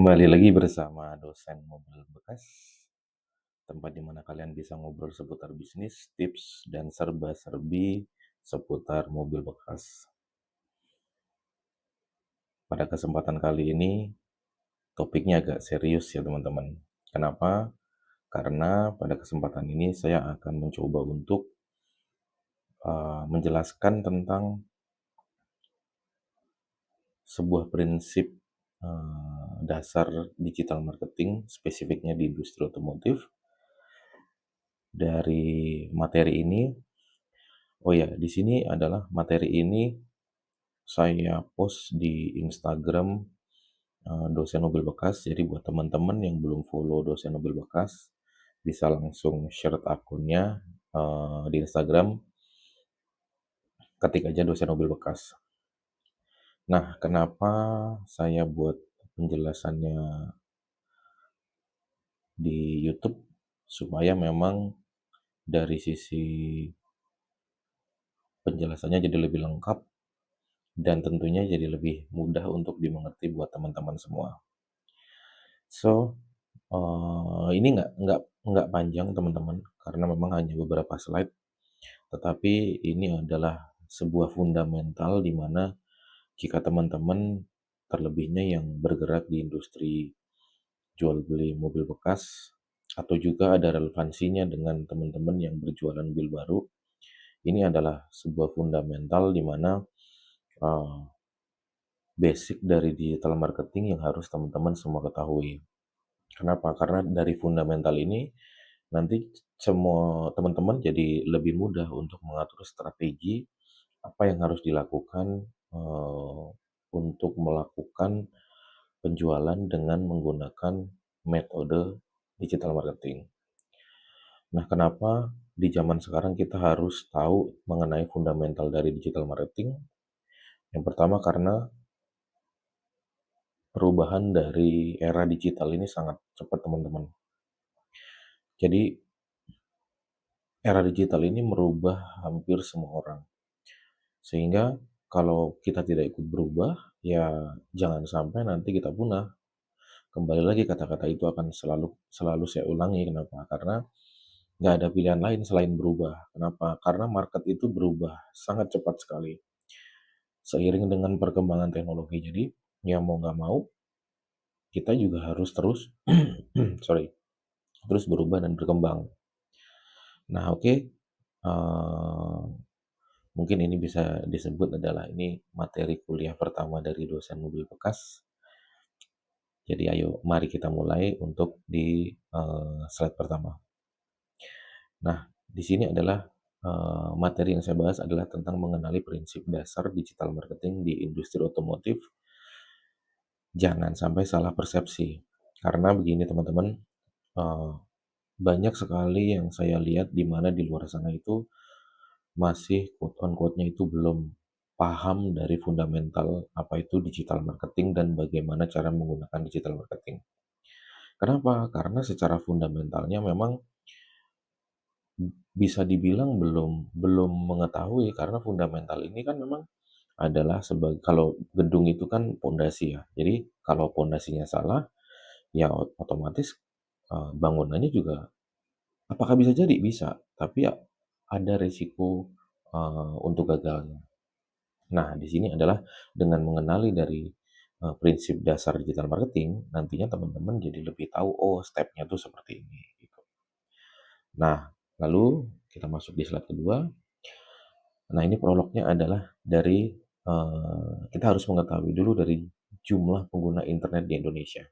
Kembali lagi bersama dosen mobil bekas, tempat di mana kalian bisa ngobrol seputar bisnis, tips, dan serba-serbi seputar mobil bekas. Pada kesempatan kali ini, topiknya agak serius ya teman-teman. Kenapa? Karena pada kesempatan ini saya akan mencoba untuk menjelaskan tentang sebuah prinsip dasar digital marketing, spesifiknya di industri otomotif. Dari materi ini, oh ya, di sini adalah materi ini saya post di Instagram dosen mobil bekas. Jadi buat teman-teman yang belum follow dosen mobil bekas, bisa langsung share akunnya di Instagram, ketik aja dosen mobil bekas. Nah, kenapa saya buat penjelasannya di YouTube? Supaya memang dari sisi penjelasannya jadi lebih lengkap dan tentunya jadi lebih mudah untuk dimengerti buat teman-teman semua. So, ini nggak panjang teman-teman, karena memang hanya beberapa slide, tetapi ini adalah sebuah fundamental di mana jika teman-teman terlebihnya yang bergerak di industri jual beli mobil bekas atau juga ada relevansinya dengan teman-teman yang berjualan mobil baru, ini adalah sebuah fundamental di mana uh, basic dari digital marketing yang harus teman-teman semua ketahui. Kenapa? Karena dari fundamental ini nanti semua teman-teman jadi lebih mudah untuk mengatur strategi apa yang harus dilakukan eh, untuk melakukan penjualan dengan menggunakan metode digital marketing. Nah, kenapa di zaman sekarang kita harus tahu mengenai fundamental dari digital marketing? Yang pertama karena perubahan dari era digital ini sangat cepat, teman-teman. Jadi era digital ini merubah hampir semua orang. Sehingga kalau kita tidak ikut berubah, ya jangan sampai nanti kita punah. Kembali lagi kata-kata itu akan selalu selalu saya ulangi. Kenapa? Karena nggak ada pilihan lain selain berubah. Kenapa? Karena market itu berubah sangat cepat sekali. Seiring dengan perkembangan teknologi. Jadi, ya mau nggak mau, kita juga harus terus, sorry, terus berubah dan berkembang. Nah, oke. Mungkin ini bisa disebut adalah ini materi kuliah pertama dari dosen mobil bekas. Jadi ayo mari kita mulai untuk di slide pertama. Nah, di sini adalah materi yang saya bahas adalah tentang mengenali prinsip dasar digital marketing di industri otomotif. Jangan sampai salah persepsi. Karena begini teman-teman, eh, banyak sekali yang saya lihat di mana di luar sana itu masih quote on quote-nya itu belum paham dari fundamental apa itu digital marketing dan bagaimana cara menggunakan digital marketing. Kenapa? Karena secara fundamentalnya memang bisa dibilang belum belum mengetahui karena fundamental ini kan memang adalah sebagai kalau gedung itu kan pondasi ya. Jadi kalau pondasinya salah ya otomatis bangunannya juga apakah bisa jadi? Bisa, tapi ya ada risiko untuk gagalnya. Nah, di sini adalah dengan mengenali dari prinsip dasar digital marketing, nantinya teman-teman jadi lebih tahu, oh step-nya tuh seperti ini. Gitu. Nah, lalu kita masuk di slide kedua. Nah, ini prolognya adalah dari kita harus mengetahui dulu dari jumlah pengguna internet di Indonesia.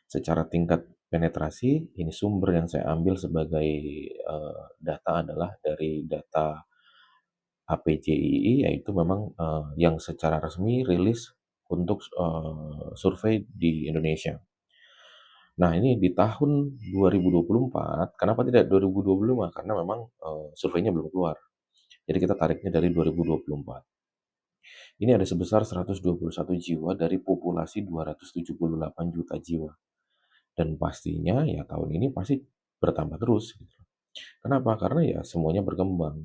Secara tingkat penetrasi, ini sumber yang saya ambil sebagai data adalah dari data APJII, yaitu memang yang secara resmi rilis untuk survei di Indonesia. Nah, ini di tahun 2024, kenapa tidak 2025? Karena memang surveinya belum keluar. Jadi kita tariknya dari 2024. Ini ada sebesar 121 jiwa dari populasi 278 juta jiwa. Dan pastinya ya tahun ini pasti bertambah terus. Gitu. Kenapa? Karena ya semuanya berkembang.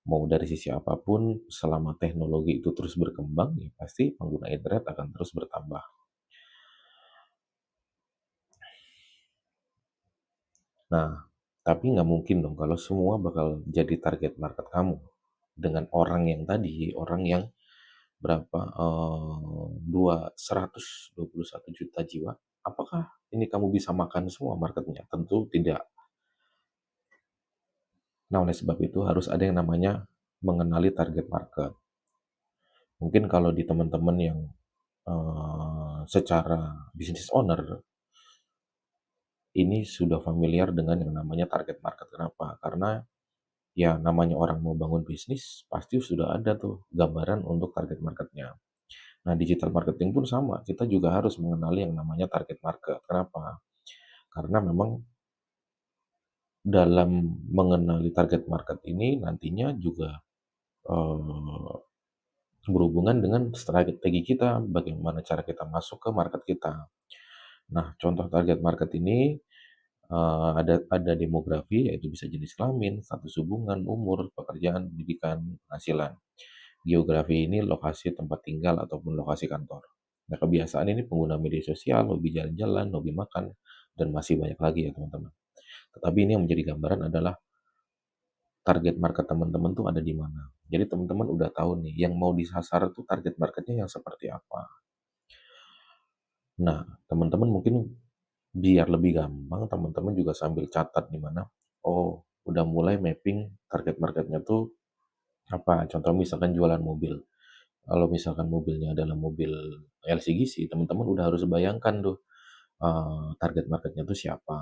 Mau dari sisi apapun, selama teknologi itu terus berkembang, ya pasti pengguna internet akan terus bertambah. Nah, tapi nggak mungkin dong kalau semua bakal jadi target market kamu. Dengan orang yang tadi, orang yang berapa, 121 juta jiwa, apakah ini kamu bisa makan semua marketnya? Tentu tidak. Nah, oleh sebab itu harus ada yang namanya mengenali target market. Mungkin kalau di teman-teman yang, secara business owner, ini sudah familiar dengan yang namanya target market. Kenapa? Karena ya namanya orang mau bangun bisnis, pasti sudah ada tuh gambaran untuk target marketnya. Nah, digital marketing pun sama, kita juga harus mengenali yang namanya target market. Kenapa? Karena memang dalam mengenali target market ini nantinya juga eh, berhubungan dengan strategi kita, bagaimana cara kita masuk ke market kita. Nah, contoh target market ini ada demografi, yaitu bisa jenis kelamin, status hubungan, umur, pekerjaan, pendidikan, penghasilan. Geografi ini lokasi tempat tinggal ataupun lokasi kantor. Nah, kebiasaan ini pengguna media sosial, hobi jalan-jalan, hobi makan, dan masih banyak lagi ya teman-teman. Tetapi ini yang menjadi gambaran adalah target market teman-teman tuh ada di mana. Jadi teman-teman udah tahu nih, yang mau disasar tuh target marketnya yang seperti apa. Nah, teman-teman mungkin biar lebih gampang, teman-teman juga sambil catat di mana, oh, udah mulai mapping target marketnya tuh apa. Contoh misalkan jualan mobil. Kalau misalkan mobilnya adalah mobil LCGC, teman-teman udah harus bayangkan tuh target marketnya tuh siapa,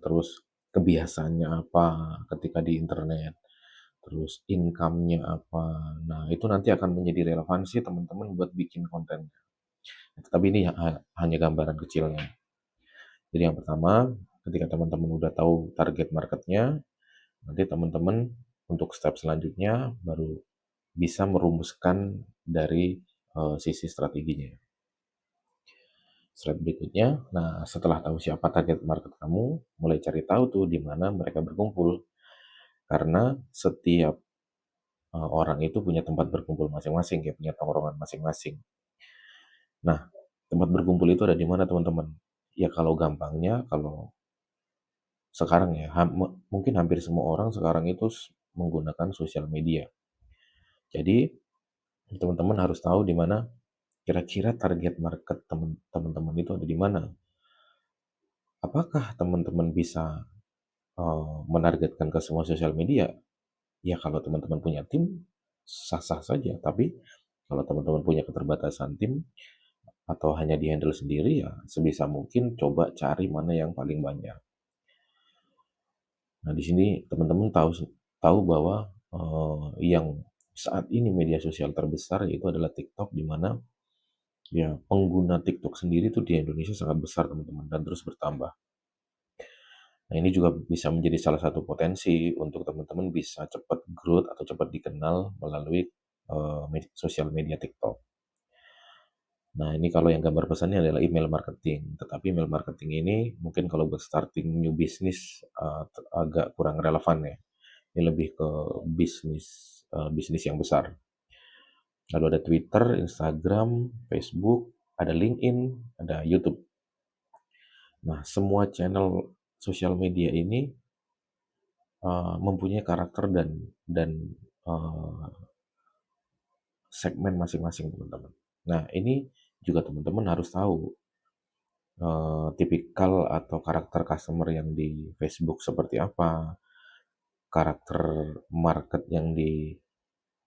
terus kebiasaannya apa ketika di internet, terus income-nya apa. Nah, itu nanti akan menjadi relevansi teman-teman buat bikin konten. Tapi ini hanya gambaran kecilnya. Jadi yang pertama, ketika teman-teman udah tahu target marketnya, nanti teman-teman untuk step selanjutnya baru bisa merumuskan dari sisi strateginya. Step berikutnya, nah setelah tahu siapa target market kamu, mulai cari tahu tuh di mana mereka berkumpul. Karena setiap orang itu punya tempat berkumpul masing-masing, ya punya tongkrongan masing-masing. Nah, tempat berkumpul itu ada di mana teman-teman? Ya kalau gampangnya, kalau sekarang ya, mungkin hampir semua orang sekarang itu menggunakan sosial media. Jadi teman-teman harus tahu di mana kira-kira target market teman-teman itu ada di mana. Apakah teman-teman bisa menargetkan ke semua sosial media? Ya kalau teman-teman punya tim, sah-sah saja. Tapi kalau teman-teman punya keterbatasan tim atau hanya di-handle sendiri, ya sebisa mungkin coba cari mana yang paling banyak. Nah, di sini teman-teman tahu tahu bahwa yang saat ini media sosial terbesar yaitu adalah TikTok, di mana ya pengguna TikTok sendiri tuh di Indonesia sangat besar teman-teman, dan terus bertambah. Nah, ini juga bisa menjadi salah satu potensi untuk teman-teman bisa cepat growth atau cepat dikenal melalui sosial media TikTok. Nah, ini kalau yang gambar pesannya adalah email marketing. Tetapi email marketing ini mungkin kalau buat starting new business agak kurang relevan ya. Ini lebih ke bisnis bisnis yang besar. Lalu ada Twitter, Instagram, Facebook, ada LinkedIn, ada YouTube. Nah, semua channel sosial media ini mempunyai karakter dan segmen masing-masing teman-teman. Nah, ini juga teman-teman harus tahu tipikal atau karakter customer yang di Facebook seperti apa, karakter market yang di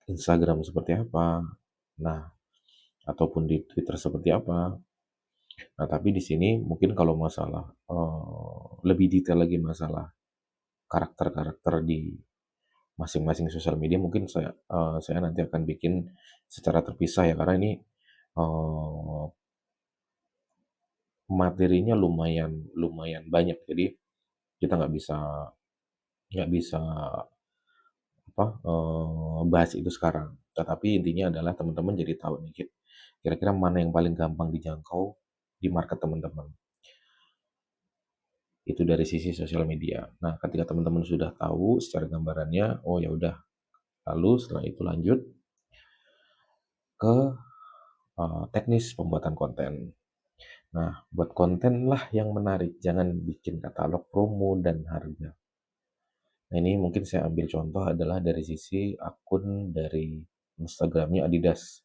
Instagram seperti apa, nah ataupun di Twitter seperti apa. Nah, tapi di sini mungkin kalau masalah lebih detail lagi masalah karakter-karakter di masing-masing sosial media, mungkin saya nanti akan bikin secara terpisah ya, karena ini eh, materinya lumayan lumayan banyak. Jadi kita nggak bisa apa bahas itu sekarang. Tetapi intinya adalah teman-teman jadi tahu nih kira-kira mana yang paling gampang dijangkau di market teman-teman. Itu dari sisi sosial media. Nah, ketika teman-teman sudah tahu secara gambarannya, oh ya udah, lalu setelah itu lanjut ke teknis pembuatan konten. Nah, buat kontenlah yang menarik, jangan bikin katalog promo dan harga. Nah, ini mungkin saya ambil contoh adalah dari sisi akun dari Instagramnya Adidas.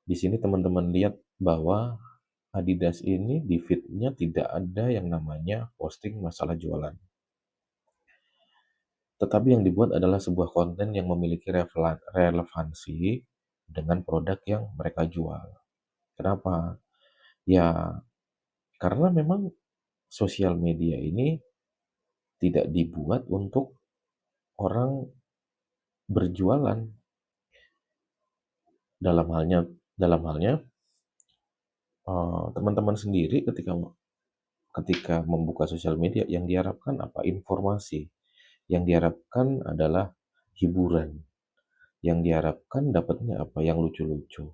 Di sini teman-teman lihat bahwa Adidas ini di feed-nya tidak ada yang namanya posting masalah jualan. Tetapi yang dibuat adalah sebuah konten yang memiliki relevansi dengan produk yang mereka jual. Kenapa? Ya, karena memang sosial media ini tidak dibuat untuk orang berjualan. Dalam halnya, teman-teman sendiri ketika membuka sosial media yang diharapkan apa? Informasi. Yang diharapkan adalah hiburan. Yang diharapkan dapatnya apa? Yang lucu-lucu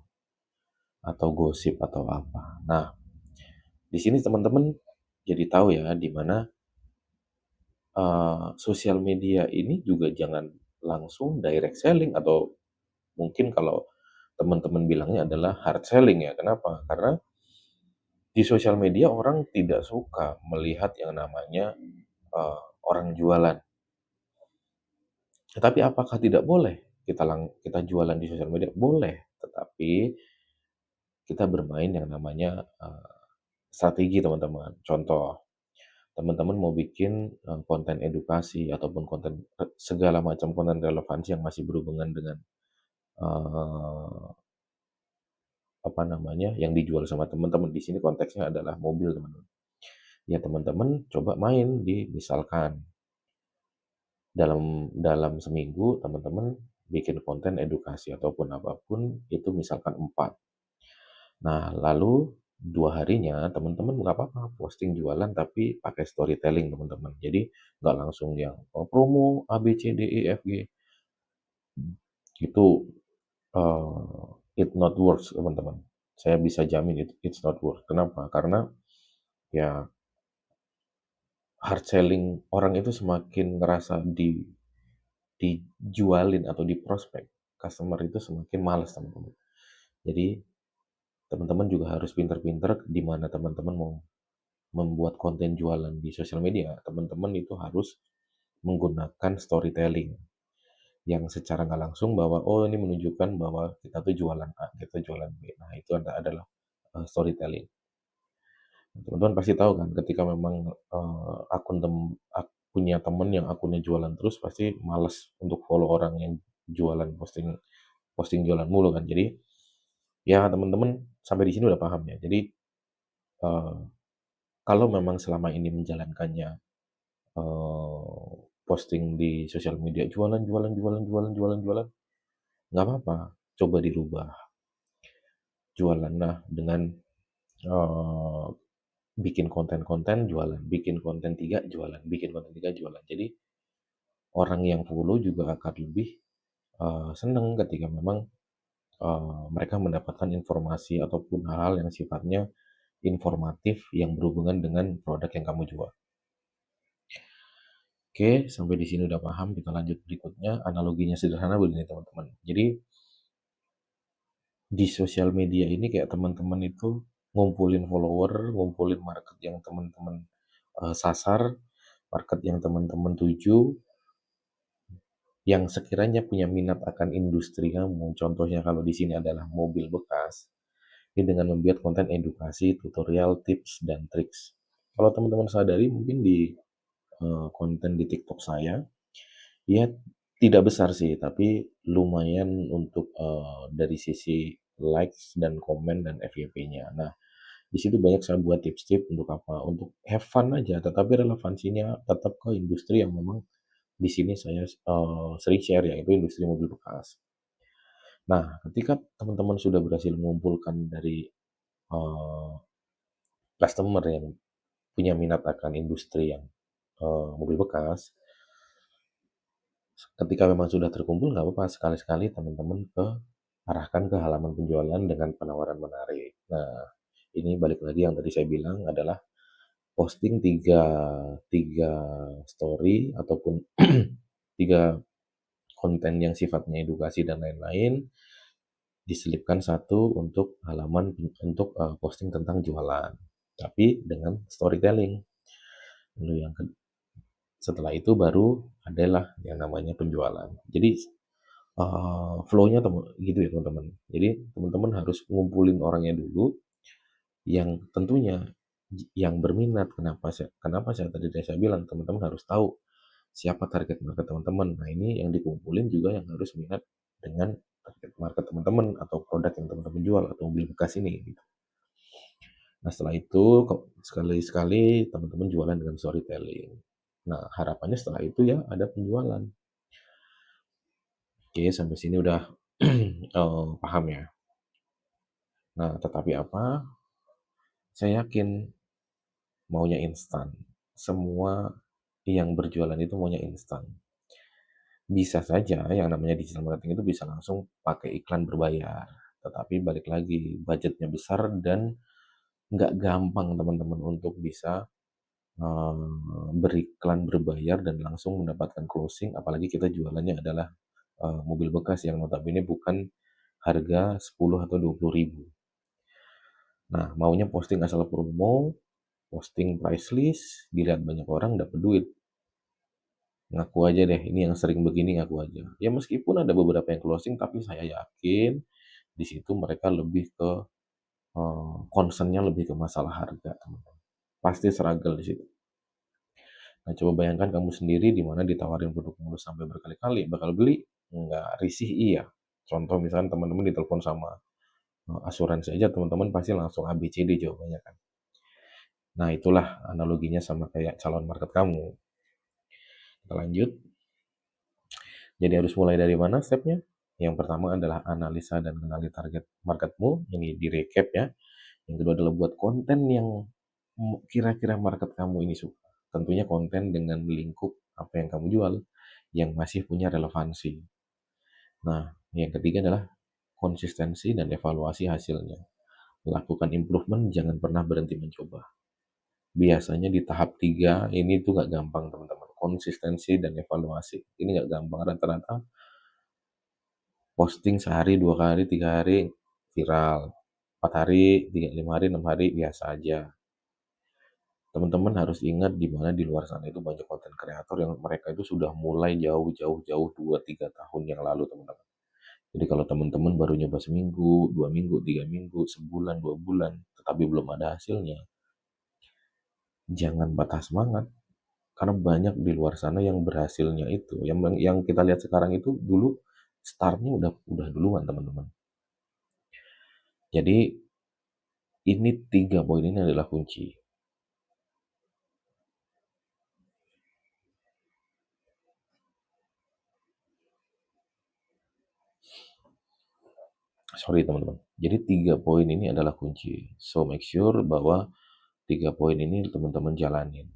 atau gosip atau apa. Nah, di sini teman-teman jadi tahu ya di mana sosial media ini juga jangan langsung direct selling atau mungkin kalau teman-teman bilangnya adalah hard selling ya. Kenapa? Karena di sosial media orang tidak suka melihat yang namanya orang jualan. Tetapi apakah tidak boleh kita jualan di sosial media? Boleh, tetapi kita bermain yang namanya strategi teman-teman. Contoh, teman-teman mau bikin konten edukasi ataupun segala macam konten relevansi yang masih berhubungan dengan eh, apa namanya yang dijual sama teman-teman. Di sini konteksnya adalah mobil teman-teman. Ya teman-teman coba main di misalkan dalam dalam seminggu teman-teman bikin konten edukasi ataupun apapun itu misalkan 4. Nah, lalu 2 harinya teman-teman nggak apa-apa posting jualan tapi pakai storytelling teman-teman. Jadi nggak langsung yang promo A B C D E F G. Itu it not works teman-teman. Saya bisa jamin it's not work. Kenapa? Karena ya hard selling orang itu semakin ngerasa dijualin atau diprospek, customer itu semakin malas teman-teman. Jadi teman-teman juga harus pinter-pinter di mana teman-teman mau membuat konten jualan di sosial media. Teman-teman itu harus menggunakan storytelling yang secara nggak langsung bahwa oh ini menunjukkan bahwa kita tuh jualan A, kita jualan B. Nah itu adalah storytelling. Teman-teman pasti tahu kan ketika memang punya temen yang akunnya jualan terus pasti males untuk follow orang yang jualan posting posting jualan mulu kan. Jadi ya teman-teman sampai di sini udah paham ya. Jadi eh, kalau memang selama ini menjalankannya eh, posting di sosial media jualan jualan jualan jualan jualan jualan nggak apa-apa, coba dirubah jualan nah dengan eh, bikin konten-konten jualan, bikin konten 3 jualan, bikin konten 3 jualan. Jadi orang yang follow juga akan lebih senang ketika memang mereka mendapatkan informasi ataupun hal-hal yang sifatnya informatif yang berhubungan dengan produk yang kamu jual. Oke, sampai di sini udah paham, kita lanjut berikutnya. Analoginya sederhana begini teman-teman. Jadi di sosial media ini kayak teman-teman itu ngumpulin follower, ngumpulin market yang teman-teman sasar, market yang teman-teman tuju, yang sekiranya punya minat akan industri kamu. Contohnya kalau di sini adalah mobil bekas. Ini dengan membuat konten edukasi, tutorial, tips, dan triks. Kalau teman-teman sadari mungkin di konten di TikTok saya, ya tidak besar sih, tapi lumayan untuk dari sisi likes dan komen dan FYP-nya. Nah, di situ banyak saya buat tips-tips untuk apa? Untuk have fun aja, tetapi relevansinya tetap ke industri yang memang di sini saya sering share yaitu industri mobil bekas. Nah, ketika teman-teman sudah berhasil mengumpulkan dari eh, customer yang punya minat akan industri yang mobil bekas, ketika memang sudah terkumpul nggak apa-apa sekali-sekali teman-teman arahkan ke halaman penjualan dengan penawaran menarik. Nah, ini balik lagi yang tadi saya bilang adalah posting tiga tiga story ataupun tiga konten yang sifatnya edukasi dan lain-lain diselipkan satu untuk halaman untuk, posting tentang jualan, tapi dengan storytelling. Lalu setelah itu baru adalah yang namanya penjualan. Jadi, flow-nya gitu ya teman-teman. Jadi teman-teman harus ngumpulin orangnya dulu yang tentunya yang berminat. Kenapa saya tadi saya bilang teman-teman harus tahu siapa target market teman-teman. Nah, ini yang dikumpulin juga yang harus minat dengan target market teman-teman atau produk yang teman-teman jual atau mobil bekas ini gitu. Nah, setelah itu sekali-sekali teman-teman jualan dengan storytelling. Nah, harapannya setelah itu ya ada penjualan. Oke, sampai sini udah paham ya. Nah, tetapi apa? Saya yakin maunya instan. Semua yang berjualan itu maunya instan. Bisa saja yang namanya digital marketing itu bisa langsung pakai iklan berbayar. Tetapi balik lagi, budgetnya besar dan nggak gampang teman-teman untuk bisa beriklan berbayar dan langsung mendapatkan closing. Apalagi kita jualannya adalah mobil bekas yang notabene bukan harga 10 atau 20 ribu. Nah, maunya posting asal promo, posting price list, dilihat banyak orang, dapat duit. Ngaku aja deh, ini yang sering begini ngaku aja. Ya meskipun ada beberapa yang closing, tapi saya yakin di situ mereka lebih ke concernnya lebih ke masalah harga, teman-teman. Pasti struggle di situ. Nah, coba bayangkan kamu sendiri di mana ditawarin produk mulus sampai berkali-kali, bakal beli? Nggak, risih iya. Contoh misalnya teman-teman ditelepon sama asuransi aja, teman-teman pasti langsung A, B, C, D jawabannya kan. Nah, itulah analoginya sama kayak calon market kamu. Kita lanjut. Jadi harus mulai dari mana stepnya? Yang pertama adalah analisa dan kenali target marketmu. Ini di recap ya. Yang kedua adalah buat konten yang kira-kira market kamu ini suka. Tentunya konten dengan lingkup apa yang kamu jual yang masih punya relevansi. Nah, yang ketiga adalah konsistensi dan evaluasi hasilnya. Lakukan improvement, jangan pernah berhenti mencoba. Biasanya di tahap 3 ini tuh gak gampang teman-teman. Konsistensi dan evaluasi. Ini gak gampang, rata-rata posting sehari, 2 hari, 3 hari viral. 4 hari, 5 hari, 6 hari biasa aja. Teman-teman harus ingat di mana di luar sana itu banyak konten kreator yang mereka itu sudah mulai jauh 2-3 tahun yang lalu teman-teman. Jadi kalau teman-teman baru nyoba seminggu, 2 minggu, 3 minggu, sebulan, 2 bulan, tetapi belum ada hasilnya, jangan patah semangat. Karena banyak di luar sana yang berhasilnya itu. Yang kita lihat sekarang itu dulu startnya udah duluan teman-teman. Jadi ini 3 poin ini adalah kunci. Sorry teman-teman. Jadi 3 poin ini adalah kunci. So make sure bahwa 3 poin ini teman-teman jalanin.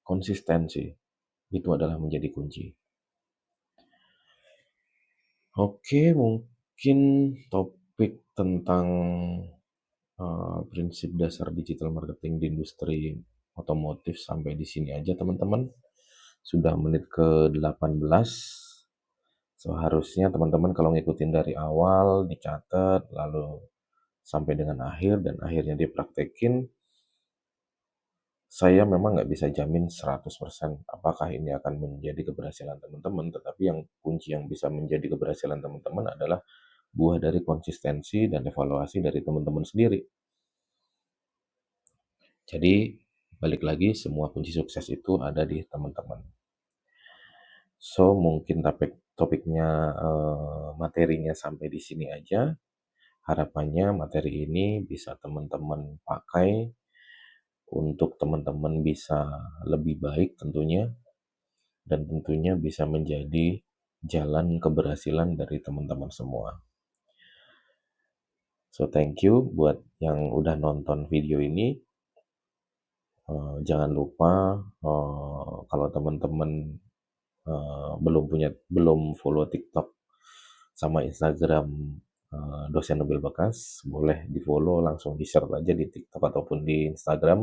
Konsistensi itu adalah menjadi kunci. Oke, mungkin topik tentang prinsip dasar digital marketing di industri otomotif sampai di sini aja teman-teman. Sudah menit ke-18. Seharusnya teman-teman kalau ngikutin dari awal, dicatat, lalu sampai dengan akhir, dan akhirnya dipraktekin, saya memang nggak bisa jamin 100% apakah ini akan menjadi keberhasilan teman-teman, tetapi yang kunci yang bisa menjadi keberhasilan teman-teman adalah buah dari konsistensi dan evaluasi dari teman-teman sendiri. Jadi, balik lagi, semua kunci sukses itu ada di teman-teman. So, mungkin topiknya, materinya sampai di sini aja. Harapannya materi ini bisa teman-teman pakai untuk teman-teman bisa lebih baik tentunya, dan tentunya bisa menjadi jalan keberhasilan dari teman-teman semua. So, thank you buat yang udah nonton video ini. Jangan lupa kalau teman-teman belum follow TikTok sama Instagram dosen mobil bekas, boleh di follow, langsung di share aja di TikTok ataupun di Instagram,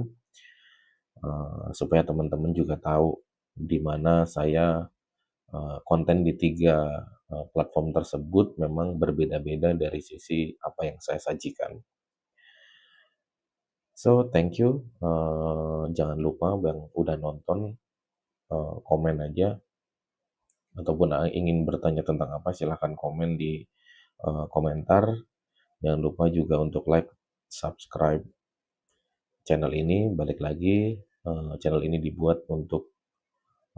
supaya teman-teman juga tahu di mana saya konten di 3 platform tersebut memang berbeda-beda dari sisi apa yang saya sajikan. So, thank you, jangan lupa yang udah nonton, komen aja ataupun, ingin bertanya tentang apa silahkan komen di, komentar. Jangan lupa juga untuk like, subscribe channel ini. Balik lagi, channel ini dibuat untuk,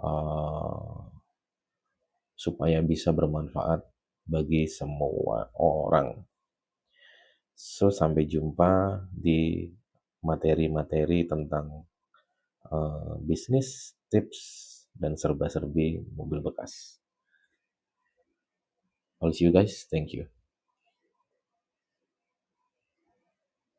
eee, supaya bisa bermanfaat bagi semua orang. So, sampai jumpa di materi-materi tentang, bisnis, tips, dan serba-serbi mobil bekas. I'll see you guys, thank you.